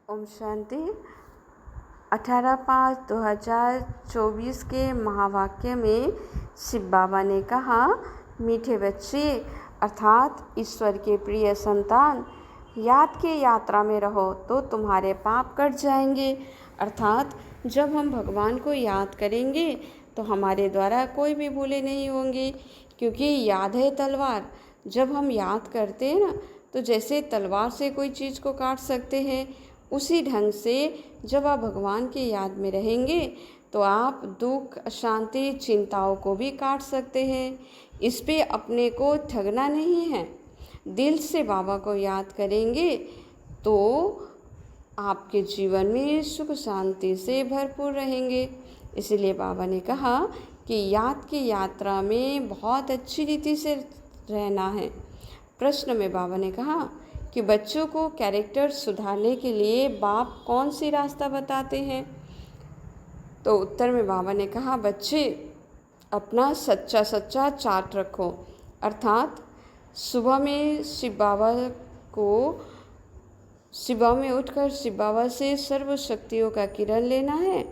ओम शांति। 18/5/2024 के महावाक्य में शिव बाबा ने कहा, मीठे बच्चे अर्थात ईश्वर के प्रिय संतान, याद के यात्रा में रहो तो तुम्हारे पाप कट जाएंगे। अर्थात जब हम भगवान को याद करेंगे तो हमारे द्वारा कोई भी भूले नहीं होंगी, क्योंकि याद है तलवार। जब हम याद करते हैं ना, तो जैसे तलवार से कोई चीज़ को काट सकते हैं, उसी ढंग से जब आप भगवान की याद में रहेंगे तो आप दुख, अशांति, चिंताओं को भी काट सकते हैं। इस पे अपने को ठगना नहीं है। दिल से बाबा को याद करेंगे तो आपके जीवन में सुख शांति से भरपूर रहेंगे। इसलिए बाबा ने कहा कि याद की यात्रा में बहुत अच्छी रीति से रहना है। प्रश्न में बाबा ने कहा कि बच्चों को कैरेक्टर सुधारने के लिए बाप कौन सी रास्ता बताते हैं। तो उत्तर में बाबा ने कहा, बच्चे अपना सच्चा सच्चा चार्ट रखो। अर्थात सुबह में उठकर शिव बाबा से सर्व शक्तियों का किरण लेना है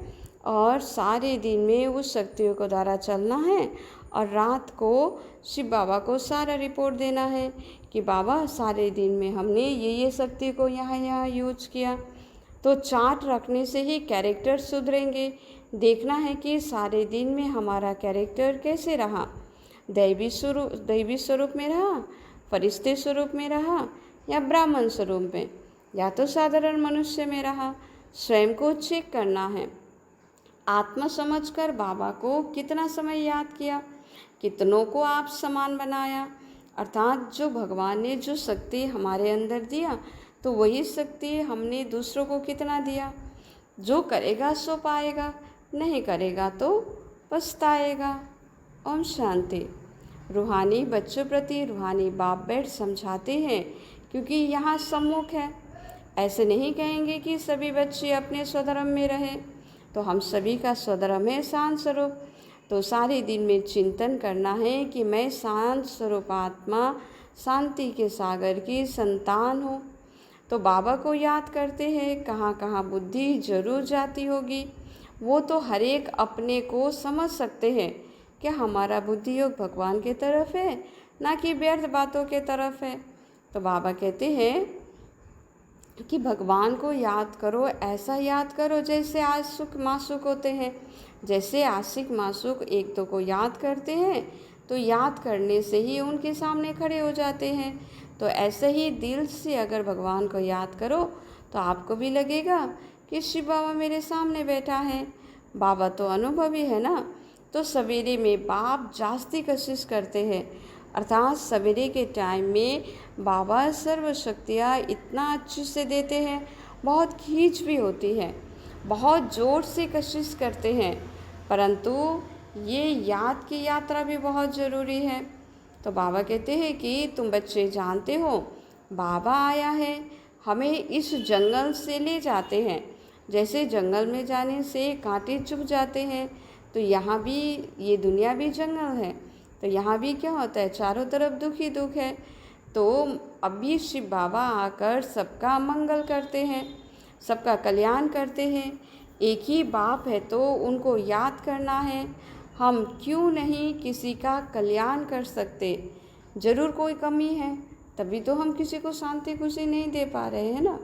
और सारे दिन में उस शक्तियों को द्वारा चलना है, और रात को शिव बाबा को सारा रिपोर्ट देना है कि बाबा सारे दिन में हमने ये शक्ति को यहाँ यूज किया। तो चार्ट रखने से ही कैरेक्टर सुधरेंगे। देखना है कि सारे दिन में हमारा कैरेक्टर कैसे रहा, दैवी स्वरूप में रहा, फरिश्ते स्वरूप में रहा, या ब्राह्मण स्वरूप में, या तो साधारण मनुष्य में रहा। स्वयं को चेक करना है। आत्मा समझकर बाबा को कितना समय याद किया, कितनों को आप समान बनाया। अर्थात जो भगवान ने जो शक्ति हमारे अंदर दिया, तो वही शक्ति हमने दूसरों को कितना दिया। जो करेगा सो पाएगा, नहीं करेगा तो पछताएगा। ओम शांति। रूहानी बच्चों प्रति रूहानी बाप बैठ समझाते हैं, क्योंकि यहाँ सम्मुख है। ऐसे नहीं कहेंगे कि सभी बच्चे अपने स्वधर्म में रहें, तो हम सभी का स्वधर्म है शांत स्वरूप। तो सारे दिन में चिंतन करना है कि मैं शांत स्वरूप आत्मा, शांति के सागर की संतान हूँ। तो बाबा को याद करते हैं, कहाँ कहाँ बुद्धि जरूर जाती होगी, वो तो हर एक अपने को समझ सकते हैं कि हमारा बुद्धि योग भगवान के तरफ है, ना कि व्यर्थ बातों के तरफ है। तो बाबा कहते हैं कि भगवान को याद करो, ऐसा याद करो जैसे आशिक मासूक होते हैं। जैसे आशिक मासूक एक दो को याद करते हैं, तो याद करने से ही उनके सामने खड़े हो जाते हैं। तो ऐसे ही दिल से अगर भगवान को याद करो तो आपको भी लगेगा कि शिव बाबा मेरे सामने बैठा है। बाबा तो अनुभवी है ना। तो सवेरे में बाप जास्ती कोशिश करते हैं, अर्थात सवेरे के टाइम में बाबा सर्व शक्तियाँ इतना अच्छे से देते हैं, बहुत खींच भी होती है, बहुत ज़ोर से कोशिश करते हैं, परंतु ये याद की यात्रा भी बहुत ज़रूरी है। तो बाबा कहते हैं कि तुम बच्चे जानते हो, बाबा आया है, हमें इस जंगल से ले जाते हैं। जैसे जंगल में जाने से कांटे चुभ जाते हैं, तो यहाँ भी ये दुनिया भी जंगल है। तो यहाँ भी क्या होता है, चारों तरफ दुख ही दुख है। तो अभी शिव बाबा आकर सबका मंगल करते हैं, सबका कल्याण करते हैं। एक ही बाप है तो उनको याद करना है। हम क्यों नहीं किसी का कल्याण कर सकते? ज़रूर कोई कमी है, तभी तो हम किसी को शांति खुशी नहीं दे पा रहे हैं ना।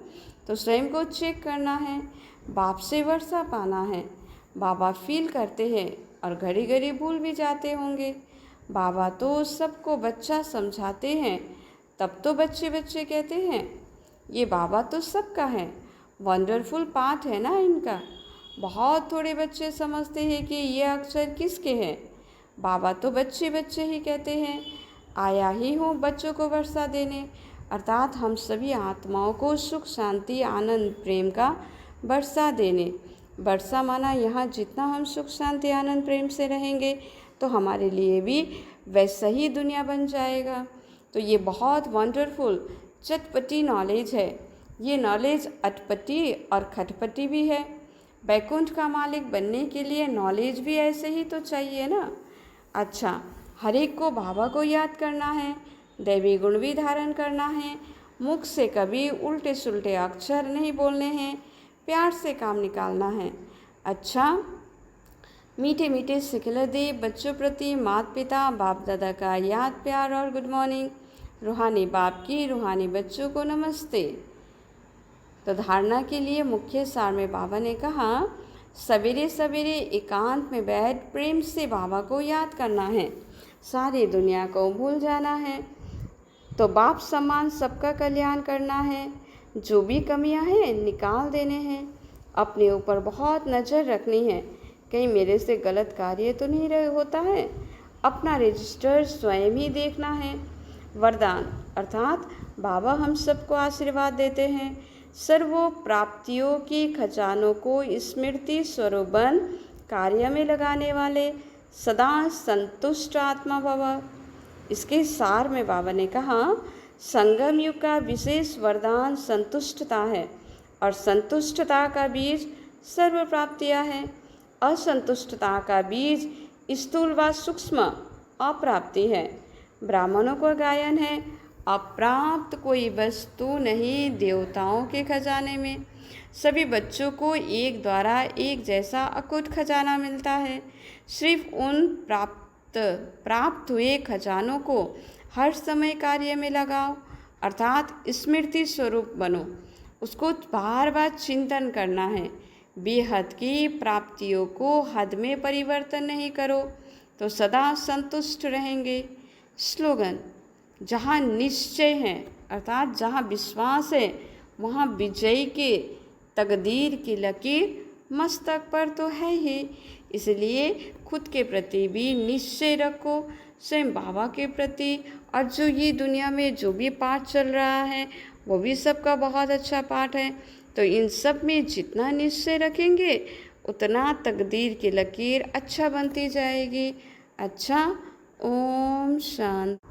तो स्वयं को चेक करना है, बाप से वर्षा पाना है। बाबा फील करते हैं और घड़ी घड़ी भूल भी जाते होंगे। बाबा तो सबको बच्चा समझाते हैं, तब तो बच्चे बच्चे कहते हैं। ये बाबा तो सबका है, वंडरफुल पाठ है ना इनका। बहुत थोड़े बच्चे समझते हैं कि ये अक्षर किसके हैं। बाबा तो बच्चे बच्चे ही कहते हैं, आया ही हूँ बच्चों को वर्षा देने। अर्थात हम सभी आत्माओं को सुख शांति आनंद प्रेम का वर्षा देने। वर्षा माना यहाँ जितना हम सुख शांति आनंद प्रेम से रहेंगे तो हमारे लिए भी वैसा ही दुनिया बन जाएगा। तो ये बहुत वंडरफुल चटपटी नॉलेज है। ये नॉलेज अटपटी और खटपटी भी है। बैकुंठ का मालिक बनने के लिए नॉलेज भी ऐसे ही तो चाहिए ना। अच्छा, हर एक को बाबा को याद करना है, दैवी गुण भी धारण करना है, मुख से कभी उल्टे सुलटे अक्षर नहीं बोलने हैं, प्यार से काम निकालना है। अच्छा, मीठे मीठे सिखले दे बच्चों प्रति माता पिता बाप दादा का याद प्यार और गुड मॉर्निंग। रूहानी बाप की रूहानी बच्चों को नमस्ते। तो धारणा के लिए मुख्य सार में बाबा ने कहा, सवेरे सवेरे एकांत में बैठ प्रेम से बाबा को याद करना है, सारी दुनिया को भूल जाना है। तो बाप समान सबका कल्याण करना है, जो भी कमियां हैं निकाल देने हैं। अपने ऊपर बहुत नज़र रखनी है, कहीं मेरे से गलत कार्य तो नहीं रहे होता है। अपना रजिस्टर स्वयं ही देखना है। वरदान अर्थात बाबा हम सबको आशीर्वाद देते हैं, सर्वों प्राप्तियों की खजानों को स्मृति स्वरूप बन कार्य में लगाने वाले सदा संतुष्ट आत्मा भव। इसके सार में बाबा ने कहा, संगम युग का विशेष वरदान संतुष्टता है और संतुष्टता का बीज सर्व प्राप्तियाँ हैं। असंतुष्टता का बीज स्थूल व सूक्ष्म अप्राप्ति है। ब्राह्मणों का गायन है, अप्राप्त कोई वस्तु नहीं देवताओं के खजाने में। सभी बच्चों को एक द्वारा एक जैसा अकूट खजाना मिलता है। सिर्फ उन प्राप्त हुए खजानों को हर समय कार्य में लगाओ, अर्थात स्मृति स्वरूप बनो। उसको बार बार चिंतन करना है। बेहद की प्राप्तियों को हद में परिवर्तन नहीं करो तो सदा संतुष्ट रहेंगे। स्लोगन, जहाँ निश्चय है अर्थात जहाँ विश्वास है वहाँ विजय के तकदीर की लकीर मस्तक पर तो है ही। इसलिए खुद के प्रति भी निश्चय रखो, स्वयं बाबा के प्रति। और जो ये दुनिया में जो भी पाठ चल रहा है वो भी सबका बहुत अच्छा पाठ है। तो इन सब में जितना निश्चय रखेंगे उतना तकदीर की लकीर अच्छा बनती जाएगी। अच्छा, ओम शांति।